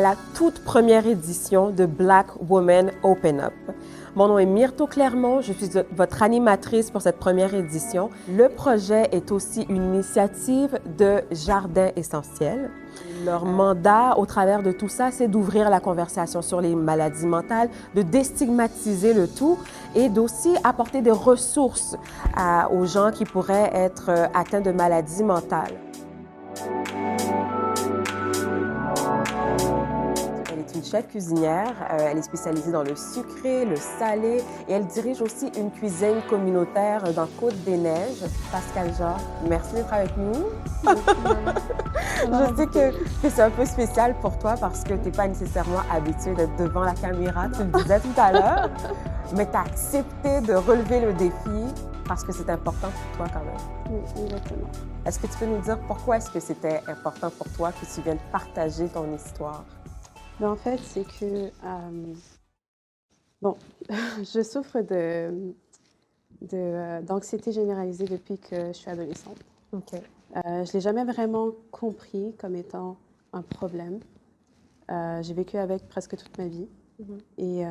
la toute première édition de Black Women Open Up. Mon nom est Myrto Clermont, je suis votre animatrice pour cette première édition. Le projet est aussi une initiative de Jardin Essentiel. Leur mandat, au travers de tout ça, c'est d'ouvrir la conversation sur les maladies mentales, de déstigmatiser le tout et d'aussi apporter des ressources aux gens qui pourraient être atteints de maladies mentales. Elle est une chef cuisinière, elle est spécialisée dans le sucré, le salé et elle dirige aussi une cuisine communautaire dans Côte-des-Neiges. Pascale Jacques, merci d'être avec nous. Je sais que c'est un peu spécial pour toi parce que tu n'es pas nécessairement habituée d'être devant la caméra, tu le disais tout à l'heure, mais tu as accepté de relever le défi parce que c'est important pour toi quand même. Oui, exactement. Est-ce que tu peux nous dire pourquoi est-ce que c'était important pour toi que tu viennes partager ton histoire? Mais en fait, c'est que, bon, je souffre d'anxiété généralisée depuis que je suis adolescente. OK. Je ne l'ai jamais vraiment compris comme étant un problème. J'ai vécu avec presque toute ma vie. Et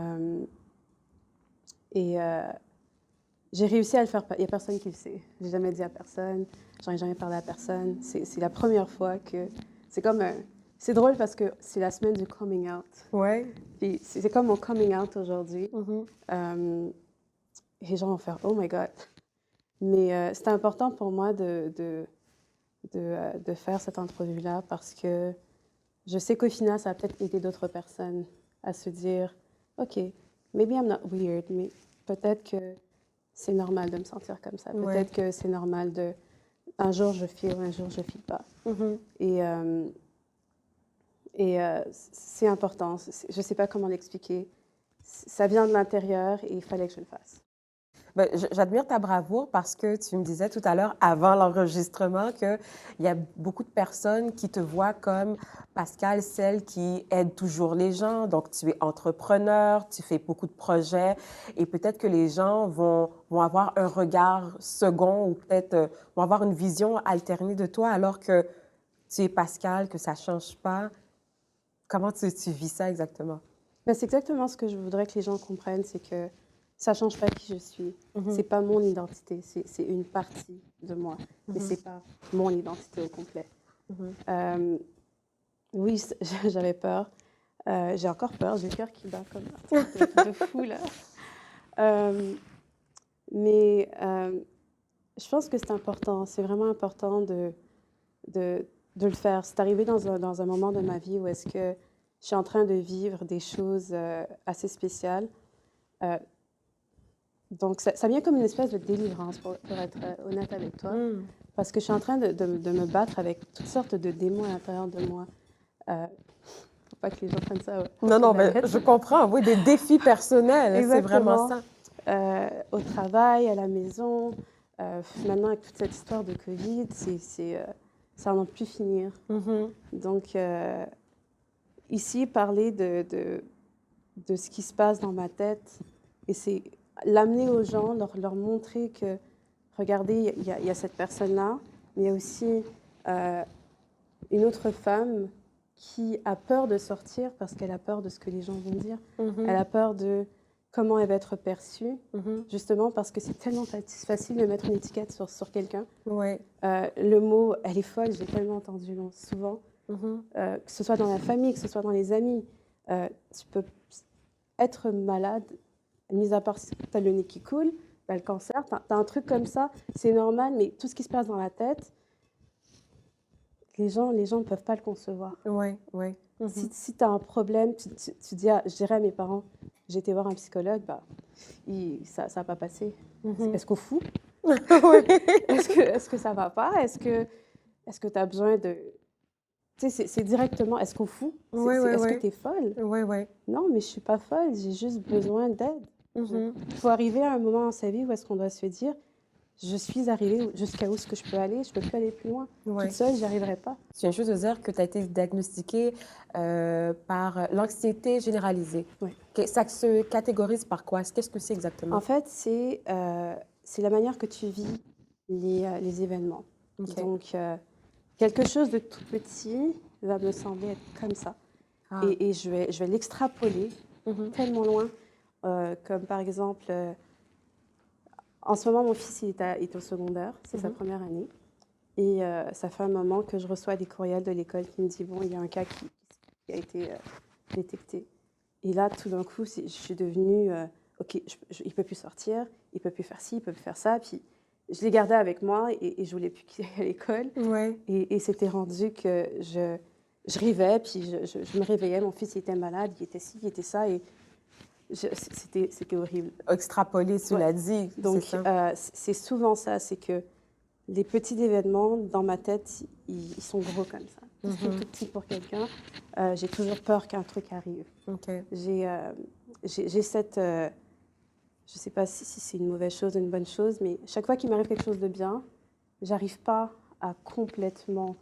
j'ai réussi à le faire. Il n'y a personne qui le sait. Je n'ai jamais dit à personne. J'en ai jamais parlé à personne. C'est la première fois que... C'est comme un... C'est drôle parce que c'est la semaine du coming out. Ouais. Puis c'est comme mon coming out aujourd'hui. Et les gens vont faire « Oh my God ». Mais c'était important pour moi de faire cette entrevue-là parce que je sais qu'au final, ça va peut-être aider d'autres personnes à se dire « OK, maybe I'm not weird, mais peut-être que c'est normal de me sentir comme ça. Ouais. Peut-être que c'est normal de... Un jour, je file, un jour, je file pas. Et c'est important. Je ne sais pas comment l'expliquer. Ça vient de l'intérieur et il fallait que je le fasse. Ben, j'admire ta bravoure parce que tu me disais tout à l'heure, avant l'enregistrement, qu'il y a beaucoup de personnes qui te voient comme Pascale, celle qui aide toujours les gens. Donc, tu es entrepreneur, tu fais beaucoup de projets et peut-être que les gens vont avoir un regard second ou peut-être vont avoir une vision alternée de toi alors que tu es Pascale, que ça ne change pas. Comment tu vis ça exactement? Ben, c'est exactement ce que je voudrais que les gens comprennent, c'est que ça ne change pas qui je suis. C'est pas mon identité, c'est une partie de moi, mais c'est pas mon identité au complet. Oui, j'avais peur. J'ai encore peur, j'ai le cœur qui bat comme un truc de fou là. Mais je pense que c'est important, c'est vraiment important de le faire. C'est arrivé dans un moment de ma vie où est-ce que je suis en train de vivre des choses assez spéciales. Donc, ça vient comme une espèce de délivrance, pour être honnête avec toi. Parce que je suis en train de me battre avec toutes sortes de démons à l'intérieur de moi. Faut pas que les gens prennent ça. Non, mais je comprends. Oui, des défis personnels, c'est vraiment ça. Au travail, à la maison. Maintenant, avec toute cette histoire de Covid, ça n'en plus finir. Donc, ici, parler de ce qui se passe dans ma tête, et c'est l'amener aux gens, leur montrer que, regardez, il y a cette personne-là, mais il y a aussi une autre femme qui a peur de sortir parce qu'elle a peur de ce que les gens vont dire. Elle a peur de comment elle va être perçue, justement parce que c'est tellement facile de mettre une étiquette sur quelqu'un. Ouais. Le mot « elle est folle », j'ai tellement entendu souvent, que ce soit dans la famille, que ce soit dans les amis. Tu peux être malade, mis à part si tu as le nez qui coule, tu as le cancer, tu as un truc comme ça, c'est normal, mais tout ce qui se passe dans la tête, les gens ne peuvent pas le concevoir. Oui, oui. Si tu as un problème, tu dis, je dirais à mes parents, j'ai été voir un psychologue, ça va pas passer. Est-ce qu'on fout? Oui. Est-ce que ça va pas? Est-ce que tu as besoin de... Tu sais, c'est directement, est-ce qu'on fout? Est-ce que tu es folle? Oui, oui. Non, mais je suis pas folle, j'ai juste besoin d'aide. Il faut arriver à un moment dans sa vie où est-ce qu'on doit se dire, je suis arrivée jusqu'à où est-ce que je peux aller, je peux plus aller plus loin. Toute seule, j'y arriverai pas. Tu viens juste de dire que tu as été diagnostiquée par l'anxiété généralisée. Oui. Ça se catégorise par quoi? Qu'est-ce que c'est exactement? En fait, c'est la manière que tu vis les événements. Okay. Donc, quelque chose de tout petit va me sembler être comme ça. Ah. et je vais l'extrapoler tellement loin. Comme par exemple, en ce moment, mon fils est au secondaire, c'est sa première année. Et ça fait un moment que je reçois des courriels de l'école qui me disent, bon, il y a un cas qui a été détecté. Et là, tout d'un coup, je suis devenue, OK, il ne peut plus sortir, il ne peut plus faire ci, il ne peut plus faire ça. Puis je l'ai gardé avec moi et je ne voulais plus qu'il aille à l'école. Ouais. Et c'était rendu que je rêvais, puis je me réveillais, mon fils il était malade, il était ci, il était ça. Et c'était horrible. Extrapoler, tu l'as dit, Donc, c'est ça. c'est souvent ça, c'est que les petits événements, dans ma tête, ils sont gros comme ça. Tout ce qui est tout petit pour quelqu'un, j'ai toujours peur qu'un truc arrive. OK. J'ai cette... je ne sais pas si c'est une mauvaise chose ou une bonne chose, mais chaque fois qu'il m'arrive quelque chose de bien, j'arrive pas à complètement...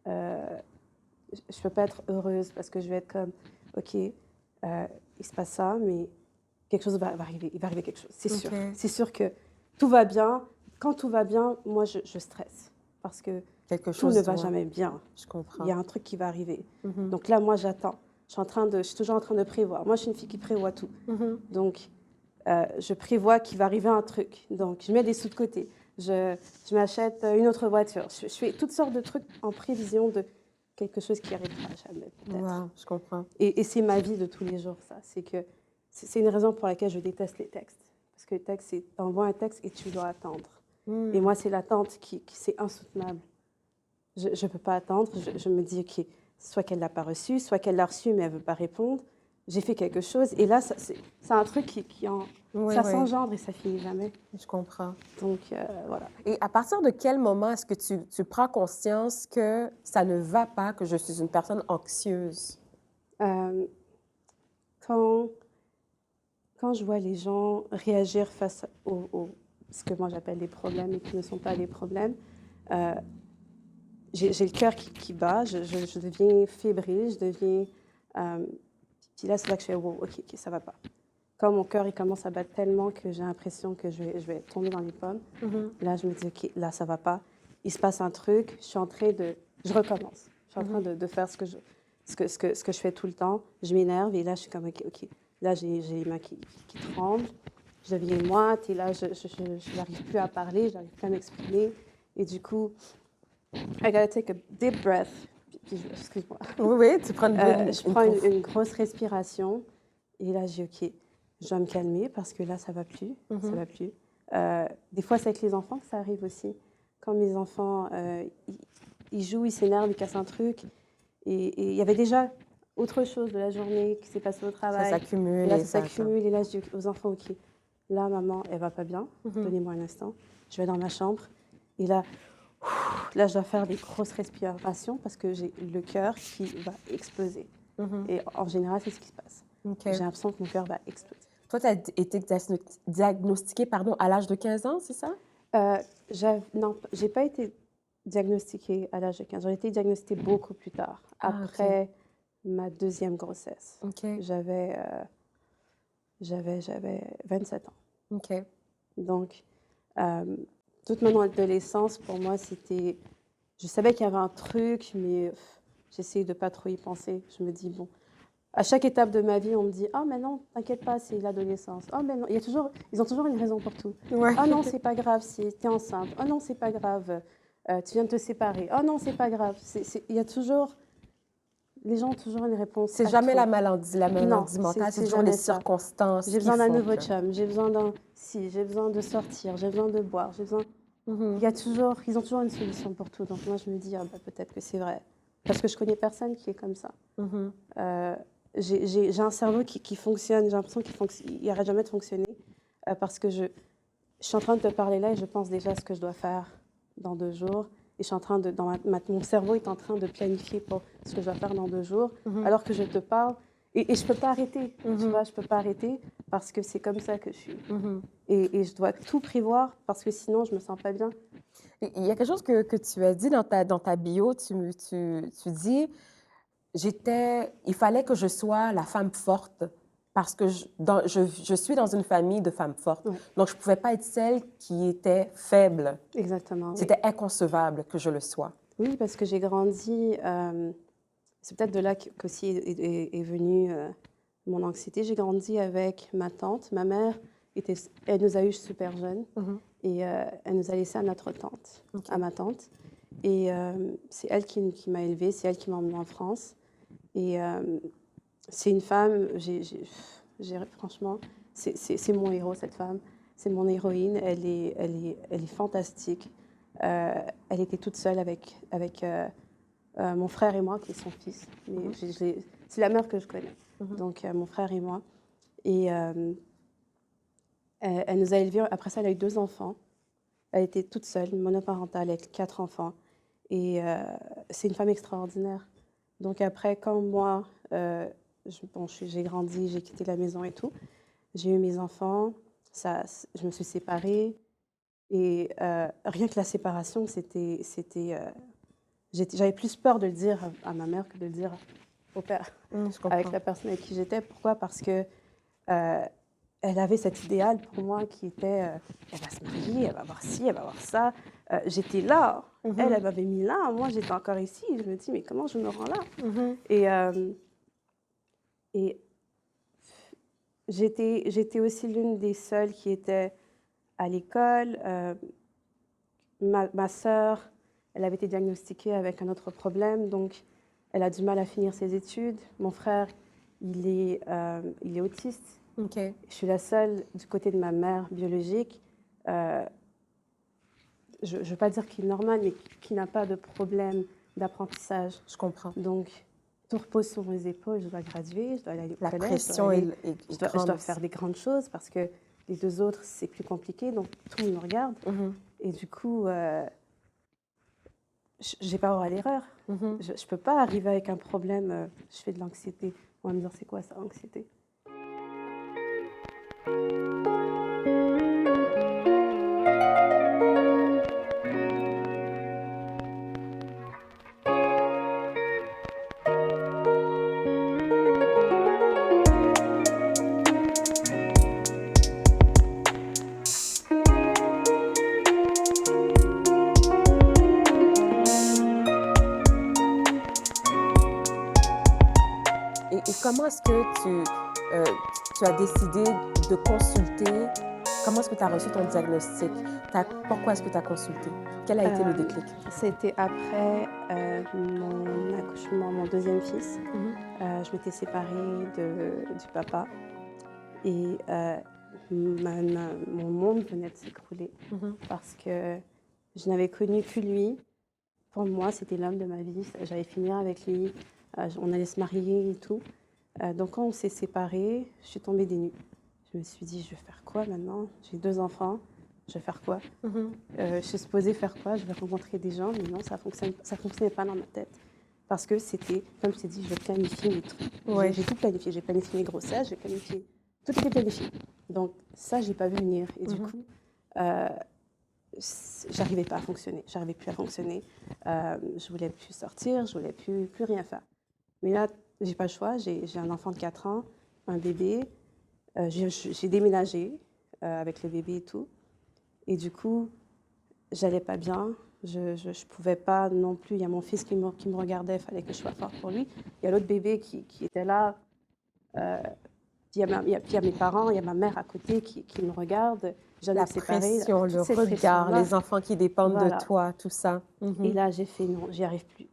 je peux pas être heureuse parce que je vais être comme, OK, il se passe ça, mais quelque chose va arriver. Il va arriver quelque chose, c'est sûr. C'est sûr que tout va bien. Quand tout va bien, moi, je stresse parce que tout ne va jamais bien. Je comprends. Il y a un truc qui va arriver. Donc là, moi, j'attends. Je suis toujours en train de prévoir. Moi, je suis une fille qui prévoit tout. Donc, je prévois qu'il va arriver un truc. Donc, je mets des sous de côté. Je m'achète une autre voiture. Je fais toutes sortes de trucs en prévision de quelque chose qui arrivera jamais, peut-être. Wow, je comprends. Et c'est ma vie de tous les jours, ça. C'est une raison pour laquelle je déteste les textes. Parce que le texte, c'est t'envoies un texte et tu dois attendre. Et moi, c'est l'attente qui c'est insoutenable. Je ne peux pas attendre. Je me dis, OK, soit qu'elle ne l'a pas reçu, soit qu'elle l'a reçu, mais elle ne veut pas répondre. J'ai fait quelque chose. Et là, c'est un truc ça s'engendre et ça finit jamais. Je comprends. Donc, voilà. Et à partir de quel moment est-ce que tu prends conscience que ça ne va pas, que je suis une personne anxieuse? Quand je vois les gens réagir face ce que moi j'appelle des problèmes et qui ne sont pas des problèmes, j'ai le cœur qui bat, je deviens fébrile, je deviens... puis là, c'est là que je fais, wow, OK, ça va pas. Quand mon cœur il commence à battre tellement que j'ai l'impression que je vais tomber dans les pommes, là, je me dis, OK, là, ça va pas. Il se passe un truc, je recommence. Je suis en train de faire ce que je fais tout le temps. Je m'énerve et là, je suis comme, OK. Là, j'ai les mains qui tremblent. Je deviens moite et là, je n'arrive plus à parler, je n'arrive plus à m'exprimer. Et du coup, I gotta take a deep breath. Excuse-moi. Oui, tu prends je prends une grosse respiration et là, je dis, OK, je dois me calmer parce que là, ça ne va plus. Ça va plus. Des fois, c'est avec les enfants que ça arrive aussi. Quand mes enfants, ils jouent, ils s'énervent, ils cassent un truc. Et il y avait déjà autre chose de la journée qui s'est passée au travail. Ça s'accumule. Et là, ça s'accumule. Et là, je dis aux enfants, OK, là, maman, elle ne va pas bien. Donnez-moi un instant. Je vais dans ma chambre. Et là, je dois faire des grosses respirations parce que j'ai le cœur qui va exploser. Et en général, c'est ce qui se passe. J'ai l'impression que mon cœur va exploser. Toi, tu as été diagnostiquée à l'âge de 15 ans, c'est ça? Non, je n'ai pas été diagnostiquée à l'âge de 15 ans. J'ai été diagnostiquée beaucoup plus tard, après ma deuxième grossesse. J'avais 27 ans. Donc, toute mon adolescence, pour moi, c'était... Je savais qu'il y avait un truc, mais j'essayais de ne pas trop y penser. Je me dis, bon... À chaque étape de ma vie, on me dit « Ah, mais non, t'inquiète pas, c'est l'adolescence. Oh, mais non, ils ont toujours une raison pour tout. Ah non, c'est pas grave si t'es enceinte. Oh non, c'est pas grave, tu viens de te séparer. Oh non, c'est pas grave. » Il y a toujours... Les gens ont toujours une réponse. C'est jamais la maladie mentale, c'est toujours les circonstances. J'ai besoin d'un nouveau chum, j'ai besoin j'ai besoin de sortir, j'ai besoin de boire, j'ai besoin... Ils ont toujours une solution pour tout. Donc moi, je me dis, ah, bah, peut-être que c'est vrai. Parce que je connais personne qui est comme ça. J'ai un cerveau qui fonctionne, j'ai l'impression qu'il n'arrête jamais de fonctionner parce que je suis en train de te parler là et je pense déjà à ce que je dois faire dans 2 jours. Et je suis en train de, mon cerveau est en train de planifier pour ce que je dois faire dans 2 jours, alors que je te parle. Et je ne peux pas arrêter, tu vois, je ne peux pas arrêter parce que c'est comme ça que je suis. Et je dois tout prévoir parce que sinon, je ne me sens pas bien. Il y a quelque chose que tu as dit dans ta bio, tu dis... il fallait que je sois la femme forte parce que je suis dans une famille de femmes fortes. Donc, je ne pouvais pas être celle qui était faible. Exactement. C'était inconcevable que je le sois. Oui, parce que j'ai grandi c'est peut-être de là qu'aussi est venue mon anxiété. J'ai grandi avec ma tante. Ma mère, elle nous a eu super jeunes et elle nous a laissés à notre tante, à ma tante. Et c'est elle qui m'a élevée, c'est elle qui m'a emmenée en France. Et c'est une femme, franchement, c'est mon héros, cette femme. C'est mon héroïne, elle est fantastique. Elle était toute seule avec mon frère et moi, qui est son fils. Mais c'est la mère que je connais, donc mon frère et moi. Et elle nous a élevés. Après ça, elle a eu 2 enfants. Elle était toute seule, monoparentale, avec 4 enfants. Et c'est une femme extraordinaire. Donc après, quand moi, j'ai grandi, j'ai quitté la maison et tout, j'ai eu mes enfants, je me suis séparée. Et rien que la séparation, j'avais plus peur de le dire à ma mère que de le dire au père, avec la personne avec qui j'étais. Pourquoi? Parce que elle avait cet idéal pour moi qui était elle va se marier, elle va avoir ci, elle va avoir ça. J'étais là, elle m'avait mis là, moi j'étais encore ici. Je me dis, mais comment je me rends là? Et j'étais aussi l'une des seules qui était à l'école. Ma sœur, elle avait été diagnostiquée avec un autre problème, donc elle a du mal à finir ses études. Mon frère, il est autiste. Je suis la seule du côté de ma mère biologique. Je ne veux pas dire qu'il est normal, mais qui n'a pas de problème d'apprentissage. Je comprends. Donc, tout repose sur mes épaules. Je dois graduer, je dois aller au collège. La pression est je dois faire des grandes choses parce que les 2 autres, c'est plus compliqué. Donc, tout le monde me regarde. Et du coup, j'ai pas droit à l'erreur. Je peux pas arriver avec un problème, je fais de l'anxiété. On va me dire, c'est quoi ça, l'anxiété? Et comment est-ce que tu as décidé de consulter? Comment est-ce que tu as reçu ton diagnostic? Pourquoi est-ce que tu as consulté? Quel a été le déclic? C'était après mon accouchement, mon 2e fils. Je m'étais séparée du papa et mon monde venait de s'écrouler parce que je n'avais connu que lui. Pour moi, c'était l'homme de ma vie. J'allais finir avec lui. On allait se marier et tout. Donc, quand on s'est séparés, je suis tombée des nues. Je me suis dit, je vais faire quoi maintenant? J'ai 2 enfants. Je vais faire quoi? Je suis supposée faire quoi? Je vais rencontrer des gens, mais non, ça fonctionnait pas dans ma tête. Parce que c'était, comme je t'ai dit, je planifiais mes trucs. J'ai tout planifié. J'ai planifié mes grossesses, j'ai planifié. Tout était planifié. Donc, ça, j'ai pas vu venir. Et du coup, j'arrivais pas à fonctionner. J'arrivais plus à fonctionner. Je voulais plus sortir, je voulais plus rien faire. Mais là, j'ai pas le choix. J'ai un enfant de 4 ans, un bébé. J'ai déménagé avec le bébé et tout. Et du coup, j'allais pas bien. Je pouvais pas non plus. Il y a mon fils qui me regardait, il fallait que je sois forte pour lui. Il y a l'autre bébé qui était là. Puis il y a mes parents, il y a ma mère à côté qui me regarde. La pression, le regard, les enfants qui dépendent de toi, tout ça. Et là, j'ai fait non, j'y arrive plus.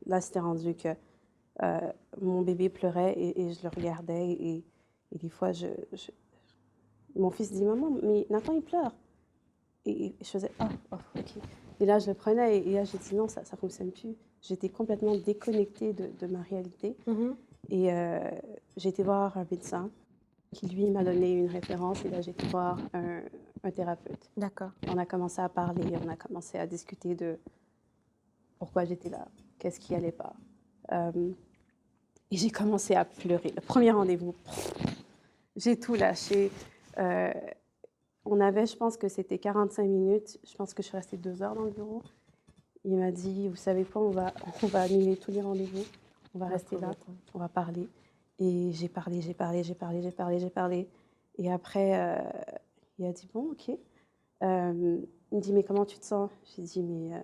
Là, c'était rendu que mon bébé pleurait et je le regardais. Et des fois, mon fils dit, maman, mais Nathan, il pleure. Et je faisais, ok. Et là, je le prenais et là, j'ai dit, non, ça ne fonctionne plus. J'étais complètement déconnectée de ma réalité. Et j'ai été voir un médecin qui, lui, m'a donné une référence. Et là, j'ai été voir un thérapeute. D'accord. On a commencé à parler, on a commencé à discuter de pourquoi j'étais là, qu'est-ce qui allait pas. Et j'ai commencé à pleurer. Le premier rendez-vous, j'ai tout lâché. On avait, je pense que c'était 45 minutes. Je pense que je suis restée 2 heures dans le bureau. Il m'a dit, vous savez quoi, on va annuler tous les rendez-vous. On va rester là, on va parler. Et j'ai parlé. Et après, il a dit, bon, ok. Il me dit, mais comment tu te sens? J'ai dit, mais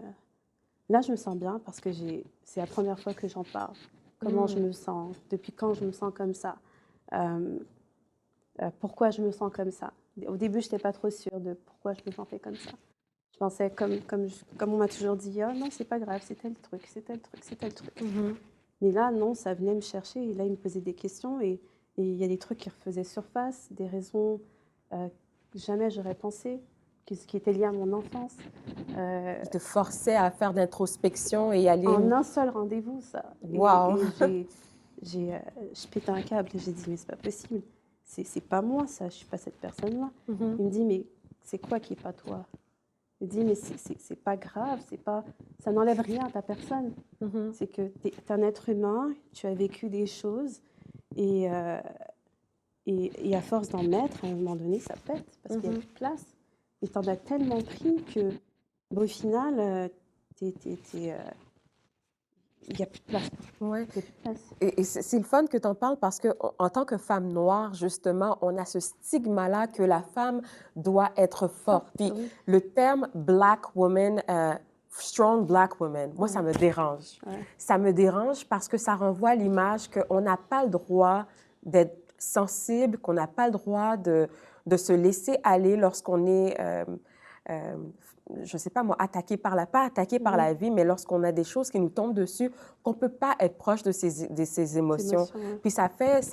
Là, je me sens bien parce que c'est la première fois que j'en parle. Comment je me sens, depuis quand je me sens comme ça, euh, pourquoi je me sens comme ça. Au début, je n'étais pas trop sûre de pourquoi je me sentais comme ça. Je pensais, comme on m'a toujours dit, oh non, c'est pas grave, c'est tel truc, c'est tel truc, c'est tel truc. Mais là, non, ça venait me chercher et là, il me posait des questions et il y a des trucs qui refaisaient surface, des raisons que jamais j'aurais pensé, qui étaient liées à mon enfance. Il te forçait à faire d'introspection et aller... En un seul rendez-vous, ça. Wow! Je pétais un câble et j'ai dit, mais c'est pas possible. C'est pas moi, ça, je suis pas cette personne-là. Il me dit, mais c'est quoi qui est pas toi? Il me dit, mais c'est pas grave, ça n'enlève rien à ta personne. C'est que tu es un être humain, tu as vécu des choses et à force d'en mettre, à un moment donné, ça pète parce qu'il n'y a plus de place. Et t'en as tellement pris que, au final, il n'y a plus de place. Ouais. Il y a plus de place. Et c'est le fun que tu en parles parce qu'en tant que femme noire, justement, on a ce stigma-là que la femme doit être forte. Puis oui. le terme Black woman, strong Black woman, moi, ça me dérange. Ouais. Ça me dérange parce que ça renvoie à l'image qu'on n'a pas le droit d'être sensible, qu'on n'a pas le droit de se laisser aller lorsqu'on est je ne sais pas moi, pas attaqué par la vie, mais lorsqu'on a des choses qui nous tombent dessus, qu'on ne peut pas être proche de ces émotions. Ouais. Puis ça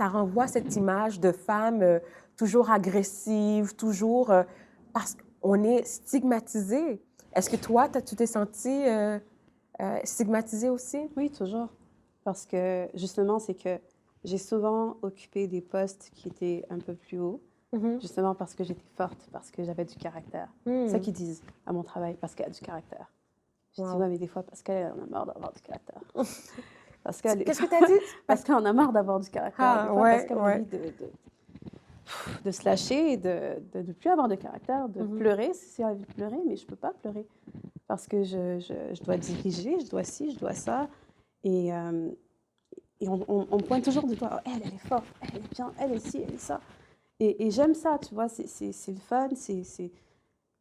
renvoie cette image de femme toujours agressive, toujours... parce qu'on est stigmatisé. Est-ce que toi, tu t'es sentie stigmatisée aussi? Oui, toujours. Parce que, justement, c'est que j'ai souvent occupé des postes qui étaient un peu plus hauts. Justement parce que j'étais forte, parce que j'avais du caractère. C'est ça qu'ils disent à mon travail, parce qu'elle a du caractère. Je dis, ouais, mais des fois, parce qu'elle en a marre d'avoir du caractère. Qu'est-ce que tu as dit? Parce qu'elle en a marre d'avoir du caractère. Ah, des fois, ouais, parce qu'elle a envie de se lâcher et de ne plus avoir de caractère, de pleurer, si elle a envie de pleurer, mais je ne peux pas pleurer. Parce que je dois diriger, je dois ci, je dois ça. Et on pointe toujours du doigt, oh, elle est forte, elle est bien, elle est ci, elle est ça. Et j'aime ça, tu vois, c'est le fun,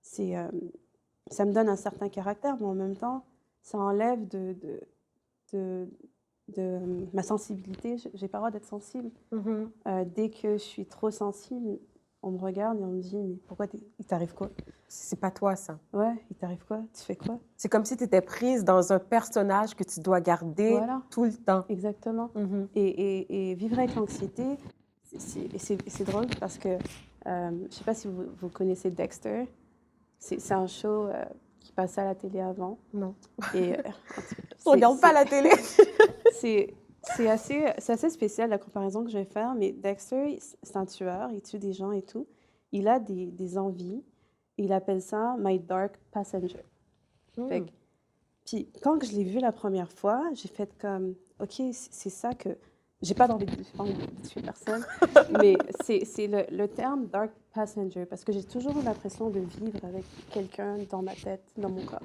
ça me donne un certain caractère, mais en même temps, ça enlève de ma sensibilité. J'ai pas le droit d'être sensible. Dès que je suis trop sensible, on me regarde et on me dit, mais pourquoi il t'arrive quoi? C'est pas toi, ça. Ouais, il t'arrive quoi? Tu fais quoi? C'est comme si tu étais prise dans un personnage que tu dois garder tout le temps. Exactement. Et vivre avec l'anxiété, c'est drôle parce que je sais pas si vous connaissez Dexter. C'est un show qui passait à la télé avant. Non. Et on regarde pas la télé. c'est assez spécial la comparaison que je vais faire, mais Dexter, c'est un tueur, il tue des gens et tout. Il a des envies. Il appelle ça My Dark Passenger. Puis quand je l'ai vu la première fois, j'ai fait comme, OK, c'est ça que... J'ai pas envie de tuer personne, mais c'est le terme Dark Passenger, parce que j'ai toujours eu l'impression de vivre avec quelqu'un dans ma tête, dans mon corps.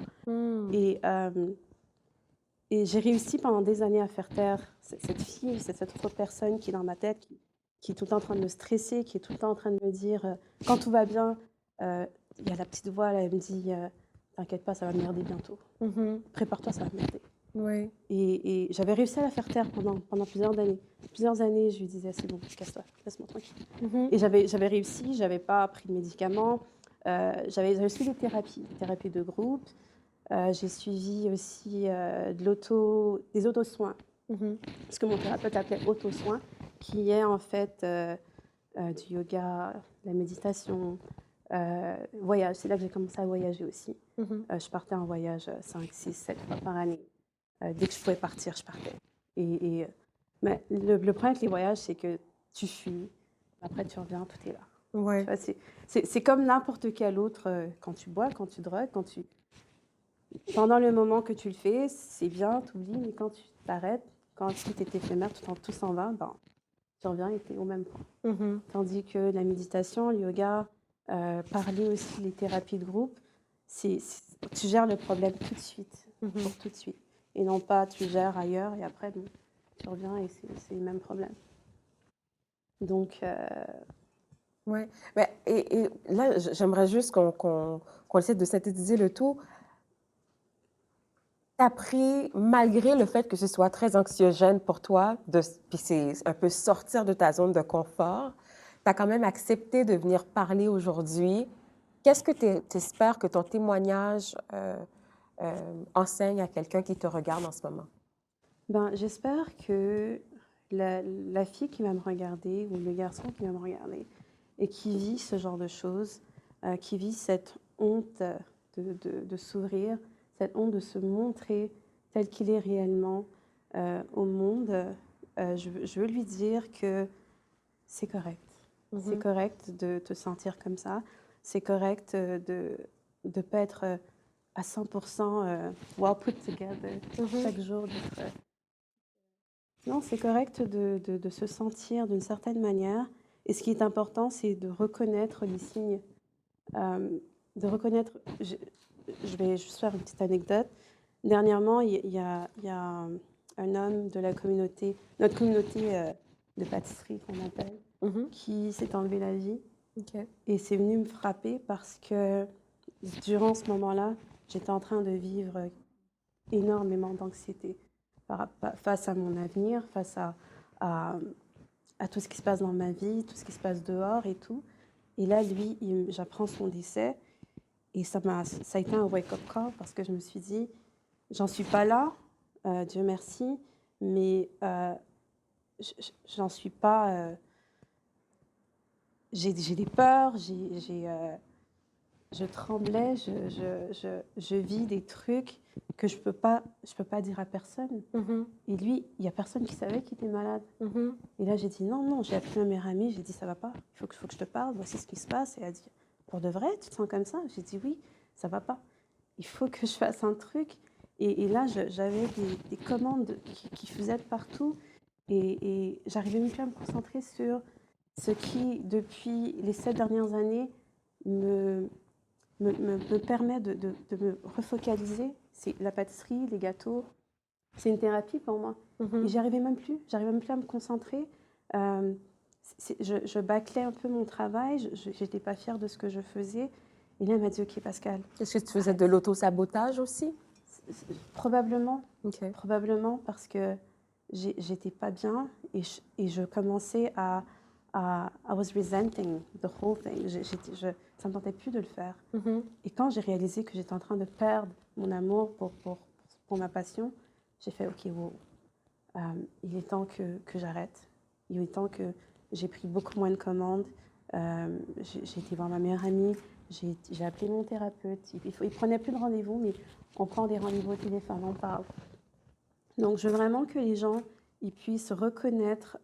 Et j'ai réussi pendant des années à faire taire cette fille, cette autre personne qui est dans ma tête, qui est tout le temps en train de me stresser, qui est tout le temps en train de me dire, quand tout va bien, il y a la petite voix, là, elle me dit, t'inquiète pas, ça va merder bientôt. Prépare-toi, ça va merder. Oui. Et j'avais réussi à la faire taire pendant plusieurs années. Plusieurs années, je lui disais, c'est bon, casse-toi, laisse-moi tranquille. Et j'avais réussi, j'avais pas pris de médicaments, j'avais suivi des thérapies de groupe, j'ai suivi aussi des auto-soins, ce que mon thérapeute appelait auto-soins, qui est en fait du yoga, de la méditation, voyage. C'est là que j'ai commencé à voyager aussi. Je partais en voyage 5, 6, 7 fois par année. Dès que je pouvais partir, je partais. Mais le problème avec les voyages, c'est que tu fuis, après tu reviens, tout est là. Ouais. C'est comme n'importe quel autre, quand tu bois, quand tu drogues, pendant le moment que tu le fais, c'est bien, tu oublies, mais quand tu t'arrêtes, quand tout est éphémère, tout s'en va, ben, tu reviens et tu es au même point. Tandis que la méditation, le yoga, parler aussi, les thérapies de groupe, tu gères le problème tout de suite, pour tout de suite. Et non pas tu gères ailleurs et après, bon, tu reviens et c'est le même problème. Donc... Oui. Et là, j'aimerais juste qu'on essaie de synthétiser le tout. tu as pris, malgré le fait que ce soit très anxiogène pour toi, puis c'est un peu sortir de ta zone de confort, tu as quand même accepté de venir parler aujourd'hui. Qu'est-ce que tu espères que ton témoignage enseigne à quelqu'un qui te regarde en ce moment? Ben, j'espère que la fille qui va me regarder ou le garçon qui va me regarder et qui vit ce genre de choses, qui vit cette honte de s'ouvrir, cette honte de se montrer tel qu'il est réellement au monde, je veux lui dire que c'est correct. C'est correct de te sentir comme ça. C'est correct de ne pas être à 100% well put together chaque jour. Non, c'est correct de se sentir d'une certaine manière. Et ce qui est important, c'est de reconnaître les signes. De reconnaître. Je vais juste faire une petite anecdote. Dernièrement, il y a un homme de la communauté, notre communauté de pâtisserie qu'on appelle, qui s'est enlevé la vie. OK. Et c'est venu me frapper parce que durant ce moment-là, j'étais en train de vivre énormément d'anxiété face à mon avenir, face à tout ce qui se passe dans ma vie, tout ce qui se passe dehors et tout. Et là, lui, j'apprends son décès et ça a été un wake-up call parce que je me suis dit, j'en suis pas là, Dieu merci, mais j'en suis pas... j'ai des peurs, je tremblais, je vis des trucs que je peux pas dire à personne. Et lui, il y a personne qui savait qu'il était malade. Et là, j'ai dit non, j'ai appelé ma meilleure amie, j'ai dit ça va pas, il faut que je te parle, voici ce qui se passe. Et elle a dit, pour de vrai, tu te sens comme ça? J'ai dit oui, ça va pas. Il faut que je fasse un truc. Et là, j'avais des commandes qui faisaient de partout. Et j'arrivais même plus à me concentrer sur ce qui, depuis les 7 dernières années, me permet de me refocaliser. C'est la pâtisserie, les gâteaux. C'est une thérapie pour moi. Et j'arrivais même plus à me concentrer. Je bâclais un peu mon travail. Je n'étais pas fière de ce que je faisais. Et là, elle m'a dit, OK, Pascal. Est-ce que tu faisais de l'auto-sabotage aussi? Probablement. OK. Probablement parce que j'étais pas bien et je commençais I was resenting the whole thing. Ça ne me tentait plus de le faire. Et quand j'ai réalisé que j'étais en train de perdre mon amour pour ma passion, j'ai fait OK, wow, il est temps que j'arrête. Il est temps que j'ai pris beaucoup moins de commandes. J'ai été voir ma meilleure amie. J'ai appelé mon thérapeute. Il prenait plus de rendez-vous, mais on prend des rendez-vous au téléphone, on parle. Donc, je veux vraiment que les gens ils puissent reconnaître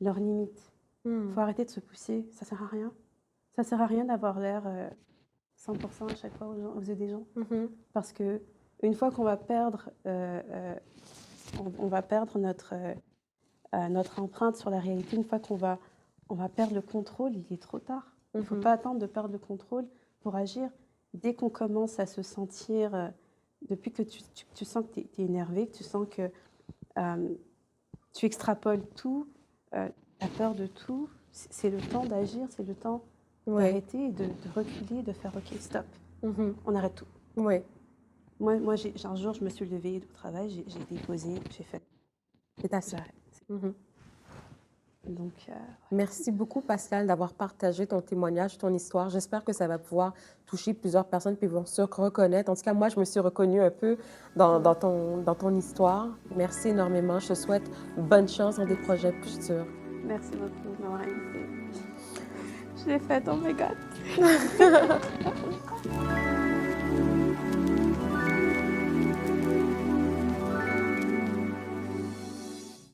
leurs limites. Il faut arrêter de se pousser, ça sert à rien. Ça sert à rien d'avoir l'air 100% à chaque fois aux yeux des gens. Parce que une fois qu'on va perdre, on va perdre notre empreinte sur la réalité, une fois on va perdre le contrôle, il est trop tard. Il ne faut pas attendre de perdre le contrôle pour agir. Dès qu'on commence à se sentir, depuis que tu sens que tu es énervé, que tu sens que tu extrapoles tout, tu as peur de tout, c'est le temps d'agir, c'est le temps d'arrêter, de reculer, de faire OK, stop. On arrête tout. Oui. Moi un jour, je me suis levée au travail, j'ai déposé, j'ai fait. C'est assez. J'arrête. Donc, Merci beaucoup, Pascal, d'avoir partagé ton témoignage, ton histoire. J'espère que ça va pouvoir toucher plusieurs personnes puis vont se reconnaître. En tout cas, moi, je me suis reconnue un peu dans ton histoire. Merci énormément. Je te souhaite bonne chance dans des projets futurs. Merci beaucoup de m'avoir invitée. Je l'ai faite, oh my God!